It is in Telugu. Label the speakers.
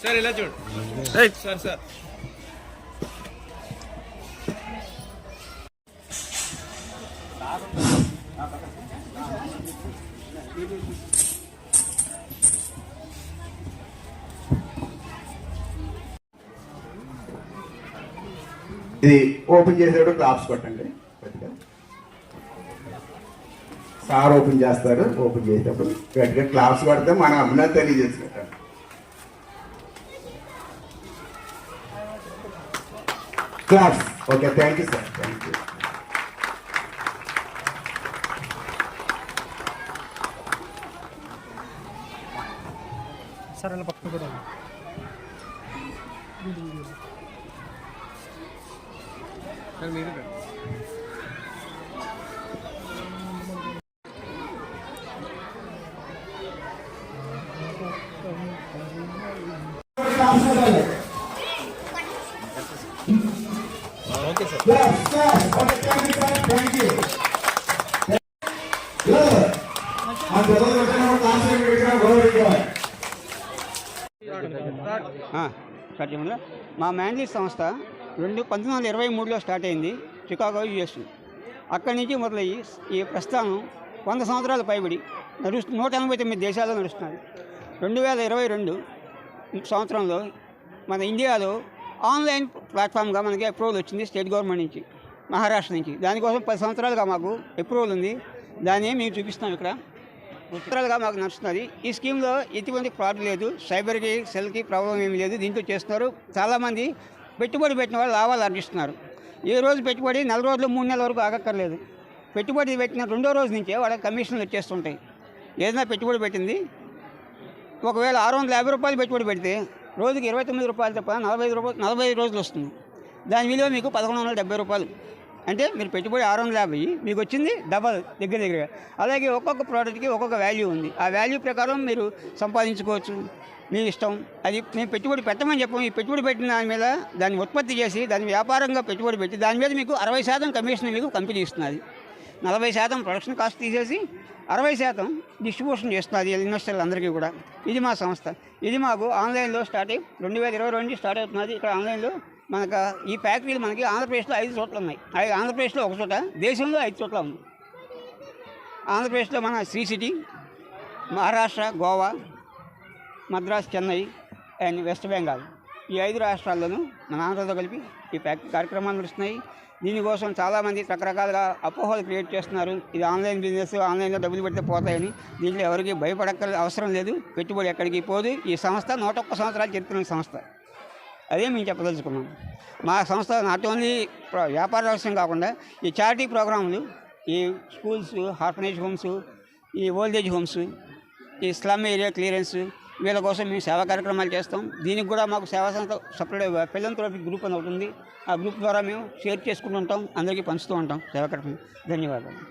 Speaker 1: సార్ ఇలా చూడు సార్ సార్
Speaker 2: ఇది ఓపెన్ చేసేటప్పుడు క్లాప్స్ కొట్టండి. సార్ ఓపెన్ చేస్తారు. ఓపెన్ చేసేటప్పుడు గట్టిగా క్లాప్స్ కొడితే మన అభినందన తెలియజేసుకుంటాం. Claps. Okay, thank you sir, thank you.
Speaker 3: Sir అలా పక్కన కూడా
Speaker 1: మీరు ఓకే సార్.
Speaker 4: మా మ్యాన్లీ సంస్థ 1923లో స్టార్ట్ అయింది, చికాగో యుఎస్. అక్కడి నుంచి మొదలయ్యి ఈ ప్రస్థానం 100 సంవత్సరాలు పైబడి 189 దేశాల్లో నడుస్తున్నారు. 2022 సంవత్సరంలో మన ఇండియాలో ఆన్లైన్ ప్లాట్ఫామ్గా మనకి అప్రూవల్ వచ్చింది స్టేట్ గవర్నమెంట్ నుంచి, మహారాష్ట్ర నుంచి. దానికోసం 10 సంవత్సరాలుగా మాకు అప్రూవల్ ఉంది. దాన్ని మేము చూపిస్తాం ఇక్కడ. సంవత్సరాలుగా మాకు నడుస్తున్నది. ఈ స్కీమ్లో ఎటువంటి ఫ్రాడ్ లేదు, సైబర్కి సెల్కి ప్రాబ్లం ఏమీ లేదు. దీంట్లో చేస్తున్నారు. చాలామంది పెట్టుబడి పెట్టిన వాళ్ళు లాభాలు ఆర్జిస్తున్నారు. ఏ రోజు పెట్టుబడి 4 రోజులు 3 నెలల వరకు ఆగక్కర్లేదు. పెట్టుబడి పెట్టిన 2వ రోజు నుంచే వాళ్ళకి కమిషన్లు వచ్చేస్తుంటాయి. ఏదైనా పెట్టుబడి పెట్టింది ఒకవేళ 650 రూపాయలు పెట్టుబడి పెడితే రోజుకి 29 రూపాయలు తప్ప 45 రోజులు వస్తుంది. దాని విలువ మీకు 1170 రూపాయలు. అంటే మీరు పెట్టుబడి 650, మీకు వచ్చింది డబల్ దగ్గర. అలాగే ఒక్కొక్క ప్రోడక్ట్కి ఒక్కొక్క వాల్యూ ఉంది. ఆ వాల్యూ ప్రకారం మీరు సంపాదించుకోవచ్చు, మీ ఇష్టం. అది మేము పెట్టుబడి పెట్టమని చెప్పాము. ఈ పెట్టుబడి పెట్టిన దాని మీద దాన్ని ఉత్పత్తి చేసి దాన్ని వ్యాపారంగా పెట్టుబడి పెట్టి దాని మీద మీకు 60% కమిషన్ మీకు కంపెనీ ఇస్తున్నది. 40% ప్రొడక్షన్ కాస్ట్ తీసేసి 60% డిస్ట్రిబ్యూషన్ చేస్తున్నది ఇన్వెస్టర్లు అందరికీ కూడా. ఇది మా సంస్థ. ఇది మాకు ఆన్లైన్లో స్టార్ట్ అయ్యి 2022 నుంచి స్టార్ట్ అవుతున్నది. ఇక్కడ ఆన్లైన్లో మనకు ఈ ఫ్యాక్టరీలు మనకి ఆంధ్రప్రదేశ్లో 5 చోట్ల ఉన్నాయి. ఆంధ్రప్రదేశ్లో ఒక చోట, దేశంలో 5 చోట్ల ఉంది. ఆంధ్రప్రదేశ్లో మన Sri city, Maharashtra, Goa, Madras, Chennai and west Bengal, ఈ 5 రాష్ట్రాల్లోనూ మన ఆంధ్రతో కలిపి ఈ ఫ్యాక్టరీ కార్యక్రమాలు నడుస్తున్నాయి. దీనికోసం చాలామంది రకరకాలుగా అపోహలు క్రియేట్ చేస్తున్నారు. ఇది ఆన్లైన్ బిజినెస్, ఆన్లైన్లో డబ్బులు పెడితే పోతాయని. దీంట్లో ఎవరికి భయపడక్కర్ అవసరం లేదు. పెట్టుబడి ఎక్కడికి పోదు. ఈ సంస్థ 101 సంవత్సరాలు చెప్తున్న సంస్థ. అదే మేము చెప్పదలుచుకున్నాం. మా సంస్థ నాట్ ఓన్లీ వ్యాపార అవసరం కాకుండా ఈ చారిటీ ప్రోగ్రాములు, ఈ స్కూల్స్, ఆర్ఫనేజ్ హోమ్స్, ఈ ఓల్డేజ్ హోమ్స్, ఈ స్లమ్ ఏరియా క్లియరెన్స్, వీళ్ళ కోసం మేము సేవా కార్యక్రమాలు చేస్తాం. దీనికి కూడా మాకు సేవా సంస్థ సపరేట్ ఫిలంథ్రోపిక్ గ్రూప్ అని ఉంటుంది. ఆ గ్రూప్ ద్వారా మేము షేర్ చేసుకుంటూ ఉంటాం, అందరికీ పంచుతూ ఉంటాం సేవా కార్యక్రమం. ధన్యవాదాలు.